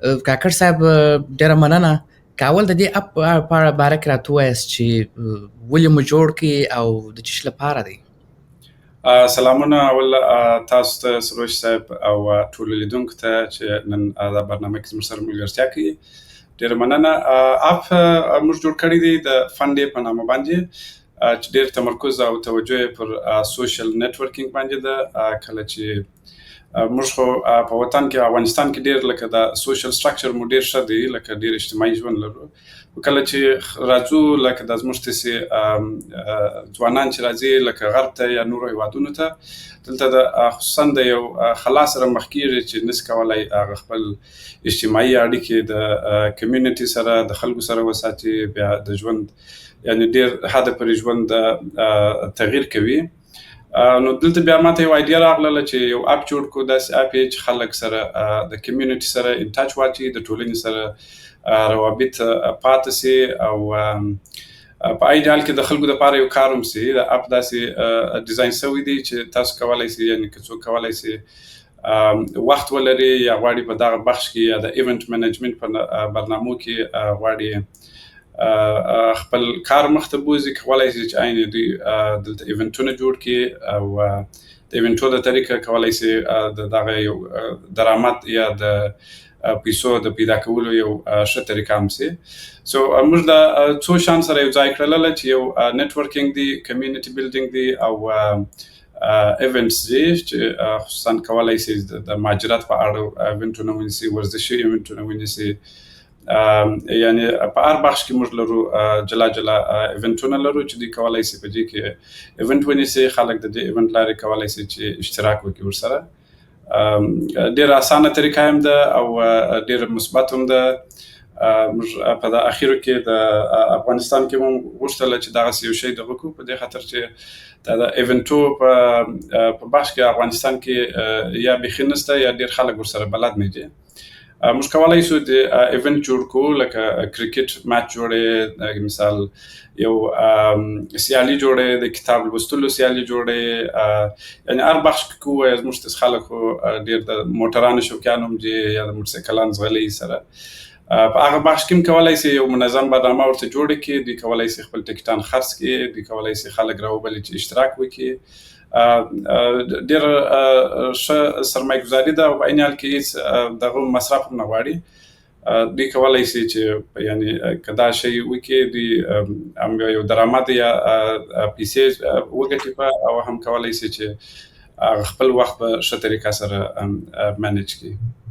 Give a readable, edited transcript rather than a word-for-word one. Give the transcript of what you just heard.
کاکړ صاحب ډېره مننه. که اول د دې اپ په اړه باره کې راته ووایاست چې ولې مو جوړ کړي او د څه شي لپاره دی؟ سلامونه اول تاسو ته سروش صاحب او ټولو لیدونکو ته چې نن دا برنامه کې زموږ سره ملګرتیا کوي. ډېره مننه. اپ موږ جوړ کړی دی د فنډې په نامه باندې چې ډېر تمرکز او توجه یې پر سوشل نتورکینګ باندې ده. کله چې موږ خو په وطن کې افغانستان کې ډېر لکه د سوشل سټرکچر مو ډېر ښه دی، لکه ډېر اجتماعي ژوند لرو. کله چې راځو لکه د زموږ داسې ځوانان چې راځي لکه غرب ته یا نورو هیوادونو ته، دلته د خصوصا د یو خلا سره مخ کېږي چې نسي کولی هغه خپل اجتماعي اړیکې د کمیونټي سره د خلکو سره وساتي، بیا د ژوند یعنې ډېر حده پورې ژوند تغییر کوي. نو دلته بیا ماته یو ایډیا راغله چې یو اپ جوړ کړو، داسې اپ یې چې خلک سره د کمیونټي سره ان ټچ واچي، د ټولنې سره روابط پاتې سي او په ایډیال کې د خلکو دپاره یو کار هم سي. د اپ داسې ډیزاین شوی دی چې تاسو کولی سي، یعنې که څوک کولی سي وخت ولري یا غواړي په دغه بخش کې یا د ایونټ منیجمنټ په برنامو کې غواړي خپل کار مخته بوځي، کولی سي چې عین دوی دلته ایونټونه جوړ کړي او د ایونټو د طریقه کولی سي د دغه یو درآمد یا د پیسو د پیدا کولو یو ښه طریقه هم سي. سو موږ د څو شیانو سره یو ځای کړله چې یو نتورکینګ دی، کمیونټي بیلډینګ دی او ایونټس دی چې خصوصا کولی سي د مهاجرت په اړه ایونټونه ونیسي، ورزشي ایونټونه ونیسي. یعنې په هر بخش کې موږ لرو جلا جلا ایونټونه لرو چې دوی کولی سي په دې کې ایونټ ونیسي. خلک د دې ایونټ لارې کولی سي چې اشتراک وکړي ورسره. ډېره اسانه طریقه هم ده او ډېره مثبت هم ده. موږ په د اخیرو کې د افغانستان کې هم غوښتله چې دغسې یو شی دغه کړو، په دې خاطر چې د ایونټو په بخش کې افغانستان کې یا بیخي نشته یا ډېر خلک ورسره بلد نه دي. موږ کولی شو د ایونټ جوړ کړو، لکه کرکټ میچ جوړې، مثال یو سیالي جوړې، د کتاب لوستلو سیالي جوړې، یعنې هر بخش کې کوو. زموږ داسې خلک خو ډېر د موټرانو شوقیان هم دي یا د موټرسایکلان ځغلي سره. په هغه بخش کې هم کولی سي یو منظم برنامه ورته جوړه کړي. دوی کولی سي خپل ټکټان خرڅ کړي، دوی کولی سي خلک راوبلي چې اشتراک وکړي. ډېره ښه سرمایه ګزاري ده او په عین حال کې هېڅ دغه مصرف هم نه غواړي. دوی کولی سي چې یعنې که دا شی وکړي، دوی هم یو درآمد یا پیسې وګټي او هم کولی سي چې خپل وخت په ښه طریقه سره منیج کړي.